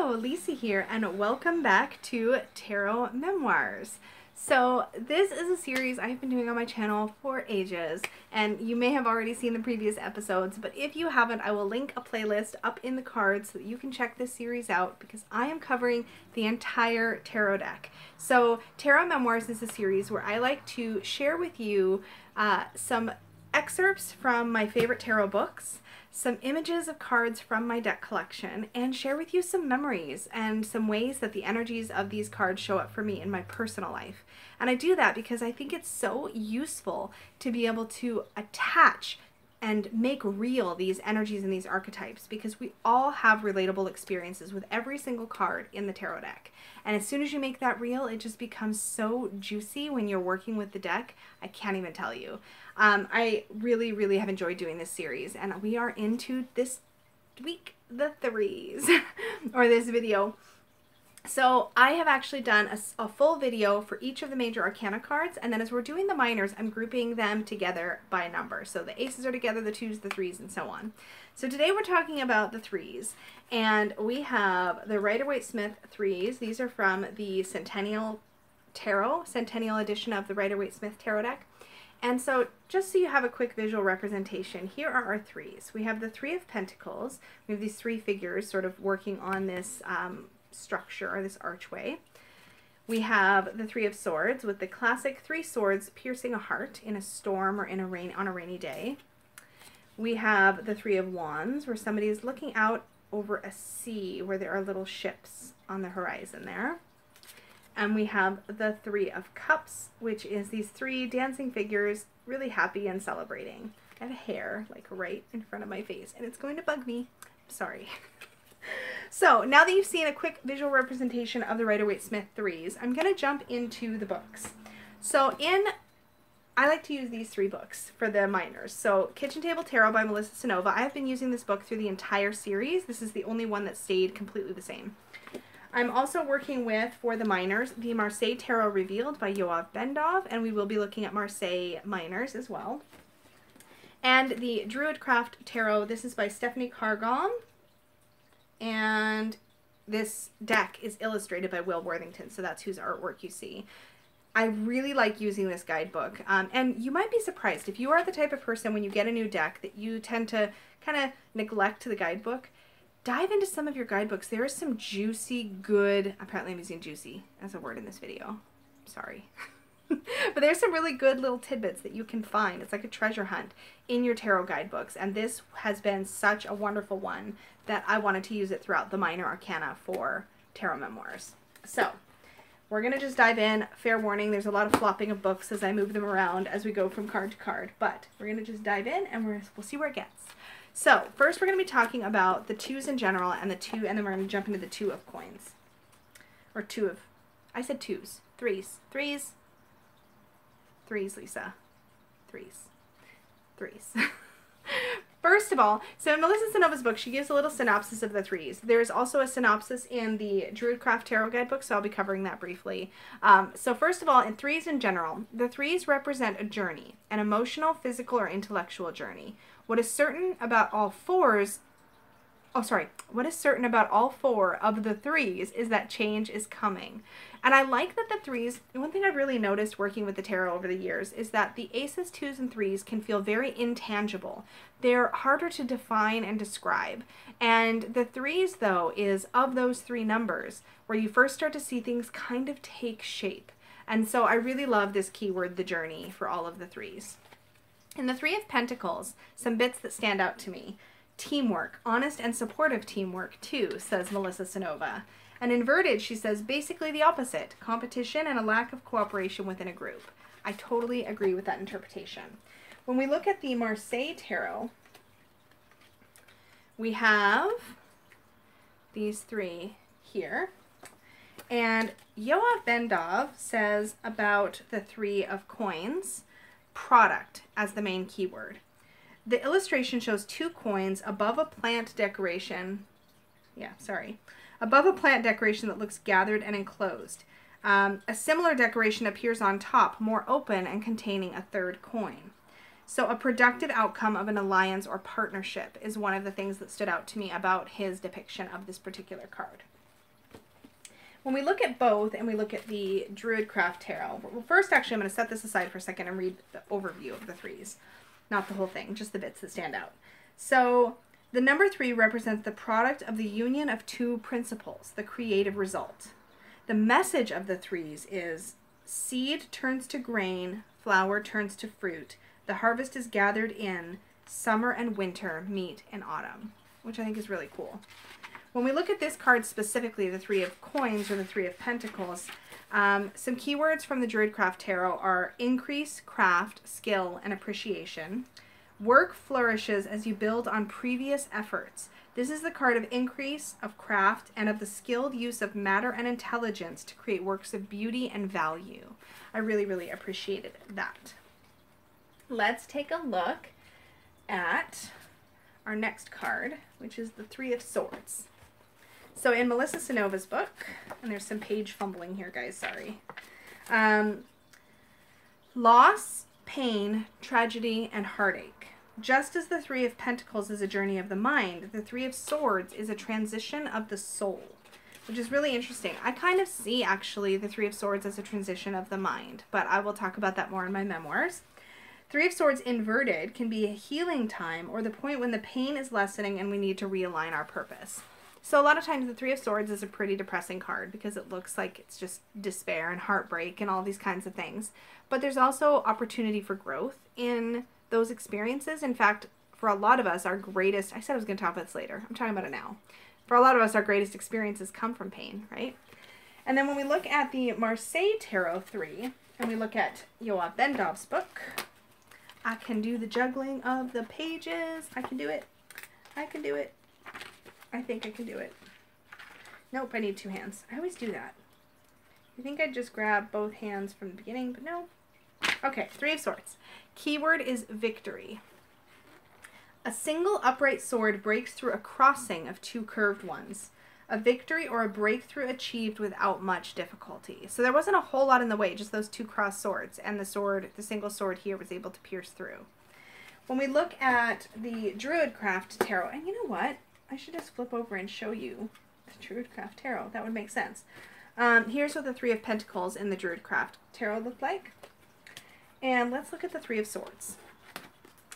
Hello, Lisa here, and welcome back to Tarot Memoirs. So this is a series I've been doing on my channel for ages, and you may have already seen the previous episodes, but if you haven't, I will link a playlist up in the cards so that you can check this series out because I am covering the entire tarot deck. So Tarot Memoirs is a series where I like to share with you some excerpts from my favorite tarot books, some images of cards from my deck collection, and share with you some memories and some ways that the energies of these cards show up for me in my personal life. And I do that because I think it's so useful to be able to attach and make real these energies and these archetypes, because we all have relatable experiences with every single card in the tarot deck. And as soon as you make that real, it just becomes so juicy when you're working with the deck. I can't even tell you. I really have enjoyed doing this series, and we are into this week, the threes, or this video. So I have actually done a full video for each of the major arcana cards, and then as we're doing the minors, I'm grouping them together by number. So the aces are together, the twos, the threes, and so on. So today we're talking about the threes, and we have the Rider-Waite-Smith threes. These are from the Centennial Tarot, Centennial edition of the Rider-Waite-Smith Tarot deck. And so just so you have a quick visual representation, here are our threes. We have the Three of Pentacles. We have these three figures sort of working on this structure, or this archway. We have the Three of Swords with the classic three swords piercing a heart in a storm or in on a rainy day. We have the Three of Wands, where somebody is looking out over a sea where there are little ships on the horizon there. And we have the Three of Cups, which is these three dancing figures really happy and celebrating. I have a hair like right in front of my face and it's going to bug me. I'm sorry. So now that you've seen a quick visual representation of the Rider-Waite-Smith threes, I'm going to jump into the books. So I like to use these three books for the minors. So Kitchen Table Tarot by Melissa Sonova. I have been using this book through the entire series. This is the only one that stayed completely the same. I'm also working with, for the minors, the Marseille Tarot Revealed by Yoav Bendov, and we will be looking at Marseille minors as well. And the Druidcraft Tarot, this is by Stephanie Cargom, and this deck is illustrated by Will Worthington, so that's whose artwork you see. I really like using this guidebook, and you might be surprised if you are the type of person when you get a new deck that you tend to kind of neglect the guidebook. Dive into some of your guidebooks. There is some juicy, good, apparently I'm using juicy as a word in this video. Sorry. But there's some really good little tidbits that you can find. It's like a treasure hunt in your tarot guidebooks. And this has been such a wonderful one that I wanted to use it throughout the minor arcana for Tarot Memoirs. So we're going to just dive in. Fair warning, there's a lot of flopping of books as I move them around as we go from card to card. But we're going to just dive in and we'll see where it gets. So first we're going to be talking about the twos in general and then we're going to jump into the Two of Coins. Or I said twos. Threes, Lisa. Threes. First of all, so in Melissa Sonova's book, she gives a little synopsis of the threes. There's also a synopsis in the Druidcraft Tarot Guidebook, so I'll be covering that briefly. So first of all, in threes in general, the threes represent a journey, an emotional, physical, or intellectual journey. What is certain about all four of the threes is that change is coming. And I like that the threes, one thing I've really noticed working with the tarot over the years is that the aces, twos, and threes can feel very intangible. They're harder to define and describe. And the threes, though, is of those three numbers where you first start to see things kind of take shape. And so I really love this keyword, the journey, for all of the threes. In the Three of Pentacles, some bits that stand out to me. Teamwork, honest and supportive teamwork too, says Melissa Sonova. And inverted, she says basically the opposite, competition and a lack of cooperation within a group. I totally agree with that interpretation. When we look at the Marseille Tarot, we have these three here. And Yoav Bendov says about the Three of Coins, product as the main keyword. The illustration shows two coins above a plant decoration. Above a plant decoration that looks gathered and enclosed. A similar decoration appears on top, more open and containing a third coin. So a productive outcome of an alliance or partnership is one of the things that stood out to me about his depiction of this particular card. when we look at both and we look at the Druidcraft Tarot, well, first actually I'm going to set this aside for a second and read the overview of the threes. Not the whole thing, just the bits that stand out. So the number 3 represents the product of the union of two principles, the creative result. The message of the threes is seed turns to grain, flower turns to fruit, the harvest is gathered in, summer and winter meet in autumn, which I think is really cool. When we look at this card specifically, the 3 of coins or the 3 of pentacles, some keywords from the Druidcraft Tarot are increase, craft, skill, and appreciation. Work flourishes as you build on previous efforts. This is the card of increase, of craft, and of the skilled use of matter and intelligence to create works of beauty and value. I really, really appreciated that. Let's take a look at our next card, which is the 3 of Swords. So in Melissa Sanova's book, and there's some page fumbling here, guys, sorry. Loss, pain, tragedy, and heartache. Just as the 3 of Pentacles is a journey of the mind, the 3 of Swords is a transition of the soul, which is really interesting. I kind of see, actually, the 3 of Swords as a transition of the mind, but I will talk about that more in my memoirs. 3 of Swords inverted can be a healing time or the point when the pain is lessening and we need to realign our purpose. So a lot of times the 3 of Swords is a pretty depressing card because it looks like it's just despair and heartbreak and all these kinds of things. But there's also opportunity for growth in those experiences. In fact, for a lot of us, our greatest, I said I was going to talk about this later. I'm talking about it now. For a lot of us, our greatest experiences come from pain, right? And then when we look at the Marseille Tarot 3, and we look at Yoav Bendov's book, I can do the juggling of the pages. I can do it. I can do it. I think I can do it. Nope, I need 2 hands. I always do that. You think I'd just grab both hands from the beginning, but no. Okay, 3 of Swords. Keyword is victory. A single upright sword breaks through a crossing of 2 curved ones. A victory or a breakthrough achieved without much difficulty. So there wasn't a whole lot in the way, just those 2 crossed swords, and the single sword here was able to pierce through. When we look at the Druidcraft Tarot, and you know what? I should just flip over and show you the Druidcraft Tarot. That would make sense. Here's what the 3 of Pentacles in the Druidcraft Tarot looked like. And let's look at the 3 of Swords.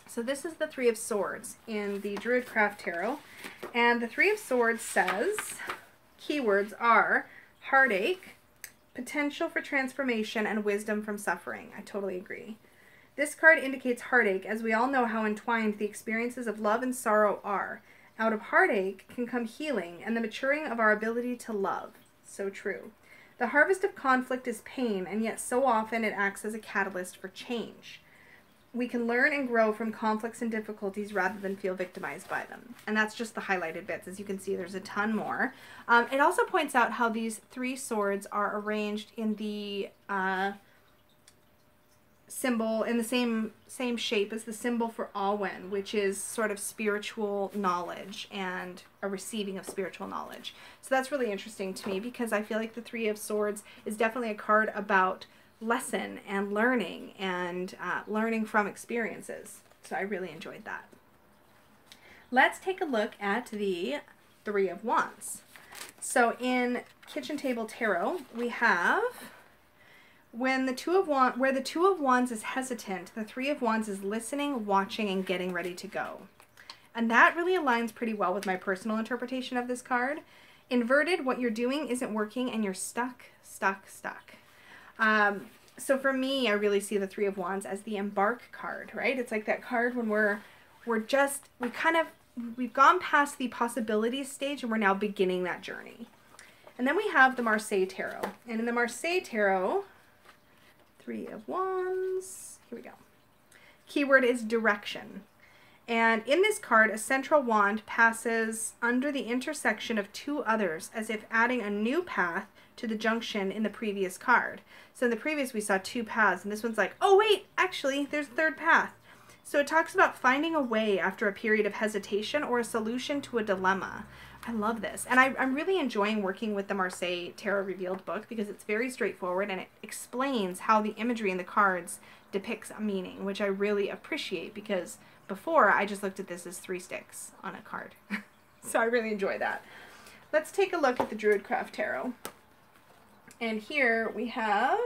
So this is the 3 of Swords in the Druidcraft Tarot. And the 3 of Swords says, keywords are heartache, potential for transformation, and wisdom from suffering. I totally agree. This card indicates heartache, as we all know how entwined the experiences of love and sorrow are. Out of heartache can come healing and the maturing of our ability to love. So true. The harvest of conflict is pain, and yet so often it acts as a catalyst for change. We can learn and grow from conflicts and difficulties rather than feel victimized by them. And that's just the highlighted bits. As you can see, there's a ton more. It also points out how these 3 swords are arranged in the symbol, in the same shape as the symbol for Awen, which is sort of spiritual knowledge and a receiving of spiritual knowledge. So that's really interesting to me because I feel like the 3 of Swords is definitely a card about lesson and learning and learning from experiences. So I really enjoyed that. Let's take a look at the 3 of Wands. So in Kitchen Table Tarot, we have where the 2 of Wands is hesitant, the 3 of Wands is listening, watching, and getting ready to go. And that really aligns pretty well with my personal interpretation of this card. Inverted, what you're doing isn't working and you're stuck. So for me, I really see the 3 of Wands as the embark card, right? It's like that card when we've gone past the possibilities stage and we're now beginning that journey. And then we have the Marseille Tarot. And in the Marseille Tarot, 3 of Wands, here we go. Keyword is direction. And in this card, a central wand passes under the intersection of 2 others, as if adding a new path to the junction in the previous card. So in the previous, we saw 2 paths, and this one's like, oh wait, actually, there's a 3rd path. So it talks about finding a way after a period of hesitation or a solution to a dilemma. I love this. And I'm really enjoying working with the Marseille Tarot Revealed book because it's very straightforward and it explains how the imagery in the cards depicts a meaning, which I really appreciate because before I just looked at this as 3 sticks on a card. So I really enjoy that. Let's take a look at the Druidcraft Tarot. And here we have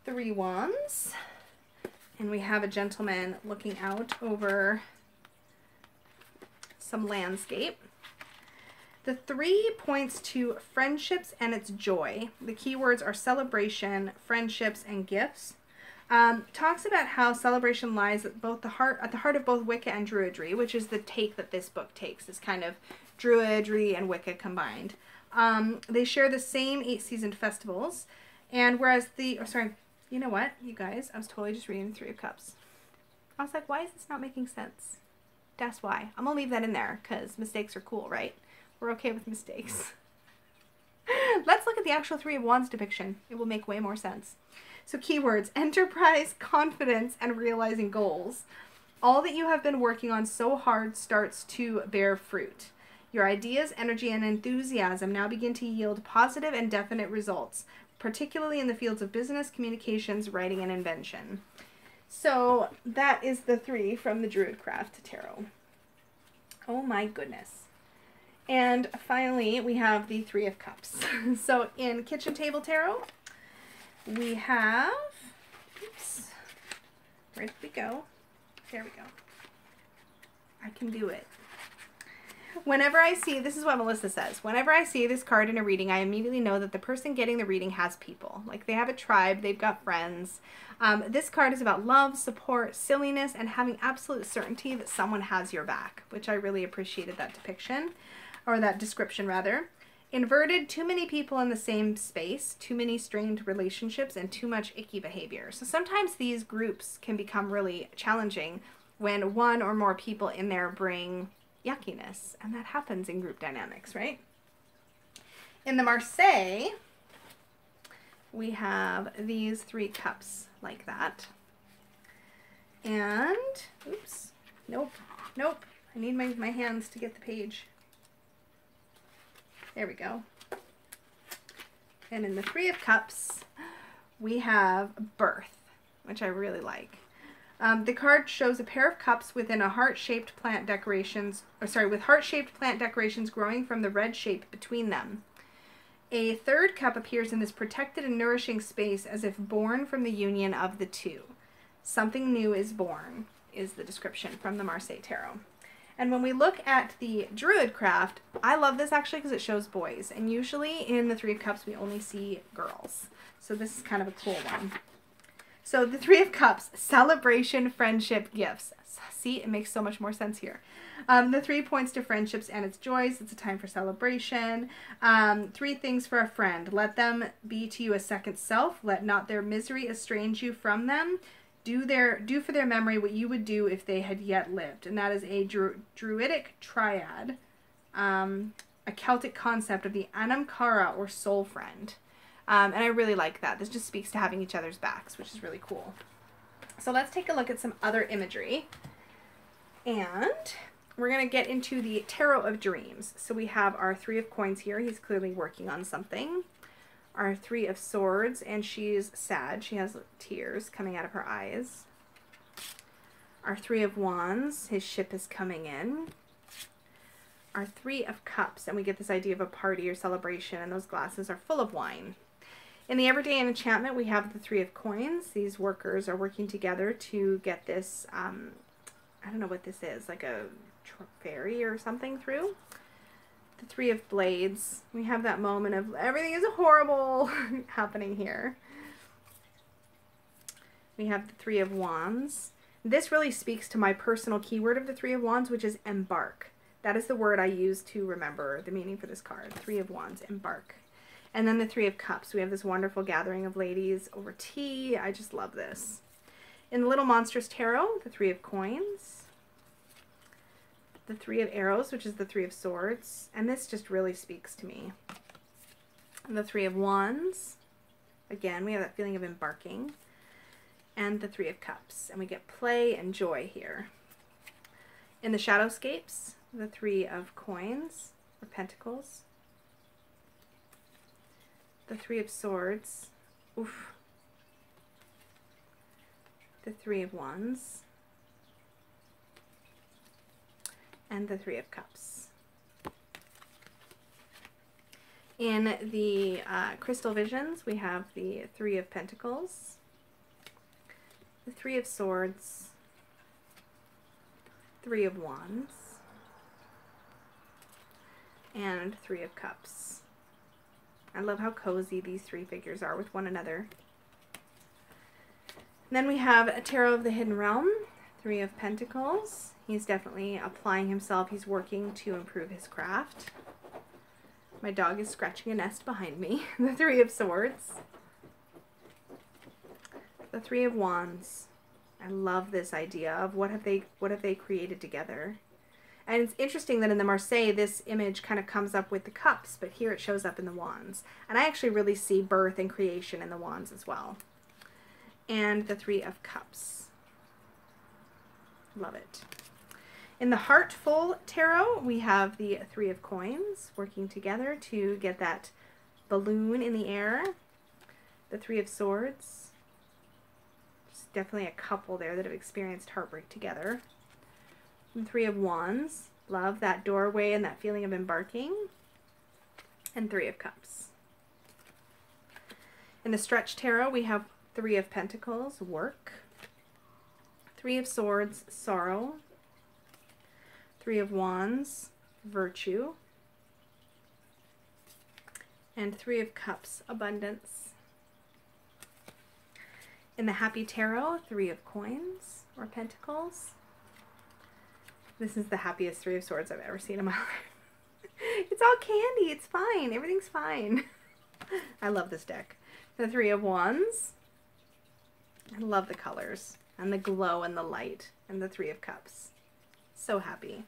3 wands, and we have a gentleman looking out over some landscape. The 3 points to friendships and its joy. The keywords are celebration, friendships, and gifts. Talks about how celebration lies at the heart of both Wicca and Druidry, which is the take that this book takes, is kind of Druidry and Wicca combined. They share the same 8-seasoned festivals, and whereas you know what, you guys, I was totally just reading the 3 of Cups. I was like, why is this not making sense? That's why. I'm gonna leave that in there, because mistakes are cool, right? We're okay with mistakes. Let's look at the actual 3 of Wands depiction. It will make way more sense. So keywords: enterprise, confidence, and realizing goals. All that you have been working on so hard starts to bear fruit. Your ideas, energy, and enthusiasm now begin to yield positive and definite results, particularly in the fields of business, communications, writing, and invention. So that is the 3 from the Druidcraft Tarot. Oh my goodness. And finally, we have the 3 of Cups. So in Kitchen Table Tarot, we have, oops, where did we go? There we go. I can do it. Whenever I see, this is what Melissa says, whenever I see this card in a reading, I immediately know that the person getting the reading has people. Like, they have a tribe, they've got friends. This card is about love, support, silliness, and having absolute certainty that someone has your back, which I really appreciated that depiction, or that description rather. Inverted: too many people in the same space, too many strained relationships, and too much icky behavior. So sometimes these groups can become really challenging when one or more people in there bring yuckiness, and that happens in group dynamics, right? In the Marseille, we have these 3 cups like that. And, oops, nope, I need my hands to get the page. There we go. And in the 3 of Cups, we have birth, which I really like. The card shows a pair of cups within a heart-shaped plant decorations, with heart-shaped plant decorations growing from the red shape between them. A 3rd cup appears in this protected and nourishing space as if born from the union of the 2. Something new is born, is the description from the Marseille Tarot. And when we look at the Druidcraft, I love this actually because it shows boys. And usually in the 3 of Cups, we only see girls. So this is kind of a cool one. So the 3 of Cups: celebration, friendship, gifts. See, it makes so much more sense here. The 3 points to friendships and its joys. It's a time for celebration. 3 things for a friend: let them be to you a second self. Let not their misery estrange you from them. Do for their memory what you would do if they had yet lived. And that is a druidic triad, a Celtic concept of the Anamkara, or soul friend. And I really like that. This just speaks to having each other's backs, which is really cool. So let's take a look at some other imagery. And we're going to get into the Tarot of Dreams. So we have our 3 of Coins here. He's clearly working on something. Our 3 of Swords, and she's sad. She has tears coming out of her eyes. Our 3 of Wands, his ship is coming in. Our 3 of Cups, and we get this idea of a party or celebration, and those glasses are full of wine. In the Everyday Enchantment, we have the 3 of Coins. These workers are working together to get this, I don't know what this is, like a ferry or something through. The 3 of Blades, we have that moment of everything is horrible happening here. We have the 3 of Wands. This really speaks to my personal keyword of the 3 of Wands, which is embark. That is the word I use to remember the meaning for this card. 3 of Wands, embark. And then the 3 of Cups. We have this wonderful gathering of ladies over tea. I just love this. In the Little Monsters Tarot, the 3 of Coins. The 3 of Arrows, which is the 3 of Swords. And this just really speaks to me. The 3 of Wands. Again, we have that feeling of embarking. And the 3 of Cups. And we get play and joy here. In the Shadowscapes, the 3 of Coins, or Pentacles. The 3 of Swords. Oof. The 3 of Wands. And the 3 of Cups. In the Crystal Visions, we have the Three of Pentacles, the Three of Swords, Three of Wands, and Three of Cups. I love how cozy these three figures are with one another. Then we have a Tarot of the Hidden Realm, Three of Pentacles. He's definitely applying himself. He's working to improve his craft. My dog is scratching a nest behind me. The Three of Swords. The Three of Wands. I love this idea of what have they created together. And it's interesting that in the Marseille, this image kind of comes up with the cups, but here it shows up in the wands. And I actually really see birth and creation in the wands as well. And the Three of Cups. Love it. In the Heartful Tarot, we have the Three of Coins working together to get that balloon in the air. The Three of Swords. Just definitely a couple there that have experienced heartbreak together. And Three of Wands. Love that doorway and that feeling of embarking. And Three of Cups. In the Stretch Tarot, we have Three of Pentacles, work. Three of Swords, sorrow. Three of Wands, virtue. And Three of Cups, abundance. In the Happy Tarot, Three of Coins or Pentacles. This is the happiest Three of Swords I've ever seen in my life. It's all candy. It's fine. Everything's fine. I love this deck. The Three of Wands. I love the colors and the glow and the light and the Three of Cups. So happy.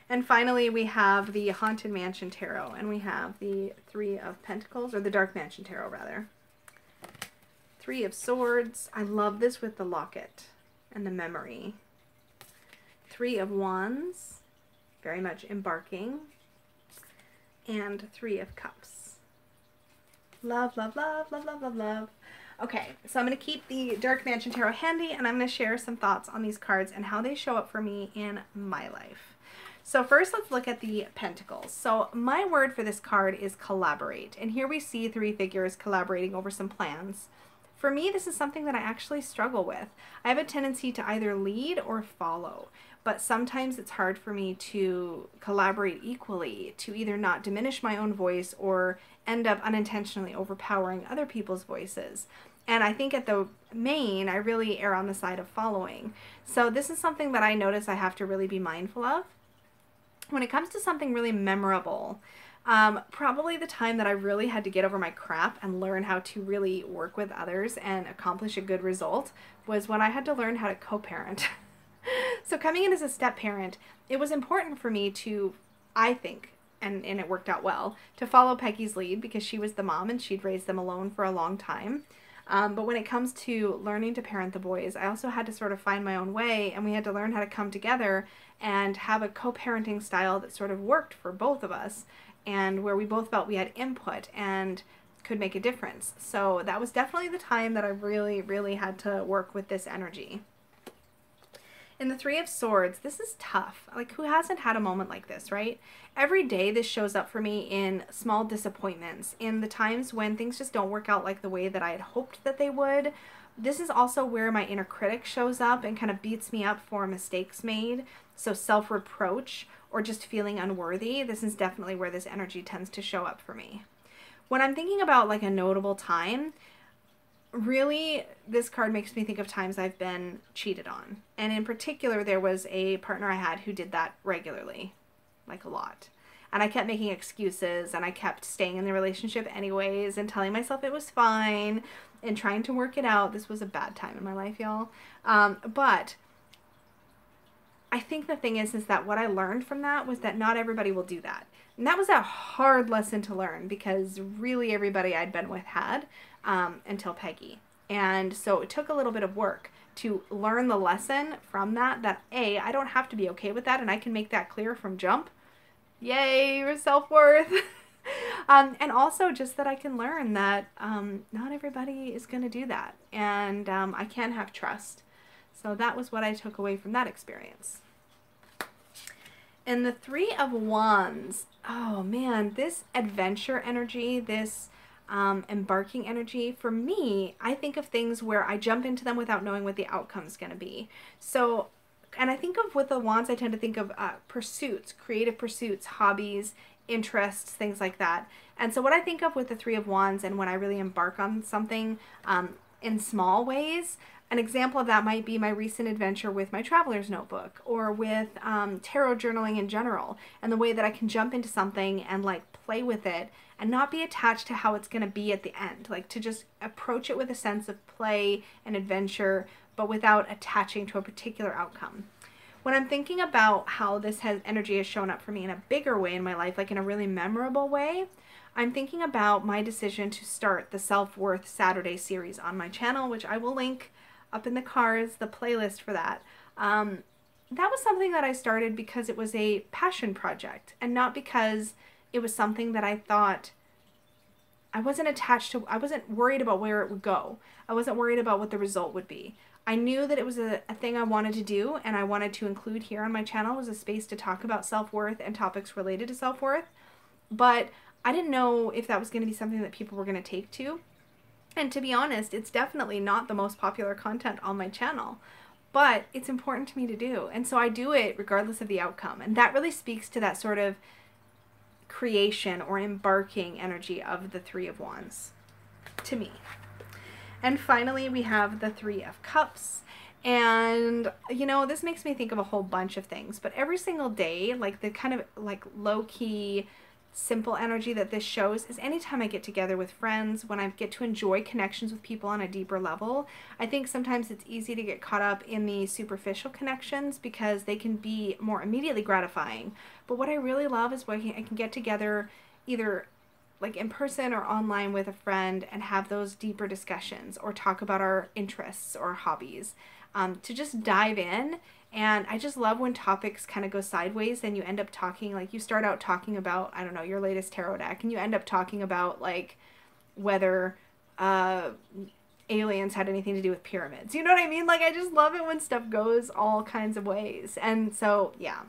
And finally, we have the Haunted Mansion Tarot, and we have the Three of Pentacles, or the Dark Mansion Tarot, rather. Three of Swords. I love this with the locket and the memory. Three of Wands, very much embarking. And Three of Cups. Love, love, love, love, love, love, love. Okay, so I'm going to keep the Dark Mansion Tarot handy, and I'm going to share some thoughts on these cards and how they show up for me in my life. So first, let's look at the Pentacles. So my word for this card is collaborate. And here we see three figures collaborating over some plans. For me, this is something that I actually struggle with. I have a tendency to either lead or follow, but sometimes it's hard for me to collaborate equally, to either not diminish my own voice or end up unintentionally overpowering other people's voices. And I think at the main, I really err on the side of following. So this is something that I notice I have to really be mindful of. When it comes to something really memorable, probably the time that I really had to get over my crap and learn how to really work with others and accomplish a good result was when I had to learn how to co-parent. So coming in as a step parent, it was important for me to, I think, and it worked out well, to follow Peggy's lead because she was the mom and she'd raised them alone for a long time. But when it comes to learning to parent the boys, I also had to sort of find my own way, and we had to learn how to come together and have a co-parenting style that sort of worked for both of us and where we both felt we had input and could make a difference. So that was definitely the time that I really, really had to work with this energy. In the Three of Swords, this is tough. Like, who hasn't had a moment like this, right? Every day this shows up for me in small disappointments, in the times when things just don't work out like the way that I had hoped that they would. This is also where my inner critic shows up and kind of beats me up for mistakes made. So self-reproach or just feeling unworthy, this is definitely where this energy tends to show up for me. When I'm thinking about like a notable time, really, this card makes me think of times I've been cheated on. And in particular, there was a partner I had who did that regularly, like a lot. And I kept making excuses and I kept staying in the relationship anyways and telling myself it was fine and trying to work it out. This was a bad time in my life, y'all. But I think the thing is that what I learned from that was that not everybody will do that. And that was a hard lesson to learn because really everybody I'd been with had until Peggy. And so it took a little bit of work to learn the lesson from that, that A, I don't have to be okay with that and I can make that clear from jump. Yay, self-worth. And also just that I can learn that not everybody is going to do that. And I can have trust. So that was what I took away from that experience. In the Three of Wands, oh man, this adventure energy, this embarking energy, for me, I think of things where I jump into them without knowing what the outcome is going to be. So, and I think of with the wands, I tend to think of pursuits, creative pursuits, hobbies, interests, things like that. And so what I think of with the Three of Wands and when I really embark on something in small ways, an example of that might be my recent adventure with my traveler's notebook, or with tarot journaling in general, and the way that I can jump into something and like play with it and not be attached to how it's going to be at the end. Like to just approach it with a sense of play and adventure, but without attaching to a particular outcome. When I'm thinking about how this energy has shown up for me in a bigger way in my life, like in a really memorable way, I'm thinking about my decision to start the Self-Worth Saturday series on my channel, which I will link up in the cards, the playlist for that. That was something that I started because it was a passion project and not because it was something that I thought I wasn't attached to. I wasn't worried about where it would go. I wasn't worried about what the result would be. I knew that it was a thing I wanted to do, and I wanted to include here on my channel was a space to talk about self-worth and topics related to self-worth. But I didn't know if that was going to be something that people were going to take to. And to be honest, it's definitely not the most popular content on my channel, but it's important to me to do. And so I do it regardless of the outcome. And that really speaks to that sort of creation or embarking energy of the Three of Wands to me. And finally, we have the Three of Cups. And, you know, this makes me think of a whole bunch of things, but every single day, like the kind of like low-key, simple energy that this shows is anytime I get together with friends, when I get to enjoy connections with people on a deeper level. I think sometimes it's easy to get caught up in the superficial connections because they can be more immediately gratifying. But what I really love is when I can get together either like in person or online with a friend and have those deeper discussions or talk about our interests or hobbies, to just dive in. And I just love when topics kind of go sideways and you end up talking, like you start out talking about, I don't know, your latest tarot deck, and you end up talking about like whether aliens had anything to do with pyramids. You know what I mean? Like I just love it when stuff goes all kinds of ways. And so, yeah,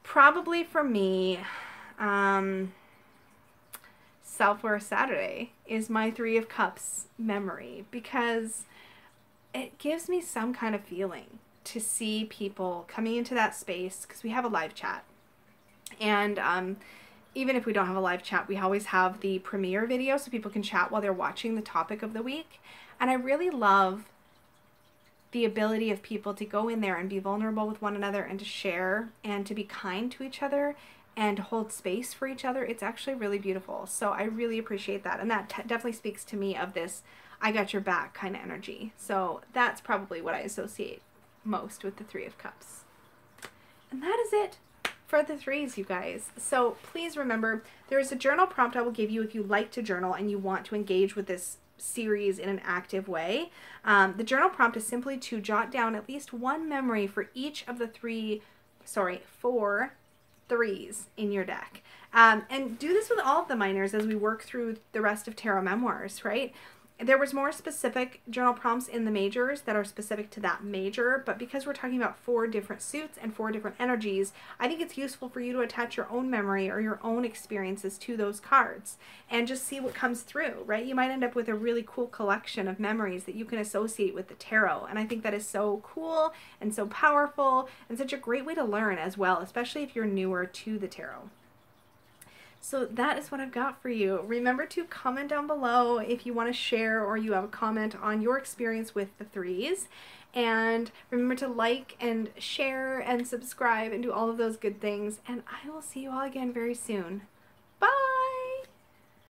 probably for me, Self-Worth Saturday is my Three of Cups memory because it gives me some kind of feeling to see people coming into that space, because we have a live chat. And even if we don't have a live chat, we always have the premiere video so people can chat while they're watching the topic of the week. And I really love the ability of people to go in there and be vulnerable with one another and to share and to be kind to each other and hold space for each other. It's actually really beautiful. So I really appreciate that. And that definitely speaks to me of this I got your back kind of energy. So that's probably what I associate most with the Three of Cups. And that is it for the threes, you guys. So please remember, there is a journal prompt I will give you if you like to journal and you want to engage with this series in an active way. The journal prompt is simply to jot down at least one memory for each of the four threes in your deck. And do this with all of the minors as we work through the rest of Tarot Memoirs, right? There was more specific journal prompts in the majors that are specific to that major, but because we're talking about 4 different suits and 4 different energies, I think it's useful for you to attach your own memory or your own experiences to those cards and just see what comes through, right? You might end up with a really cool collection of memories that you can associate with the tarot, and I think that is so cool and so powerful and such a great way to learn as well, especially if you're newer to the tarot. So that is what I've got for you. Remember to comment down below if you want to share or you have a comment on your experience with the threes. And remember to like and share and subscribe and do all of those good things. And I will see you all again very soon.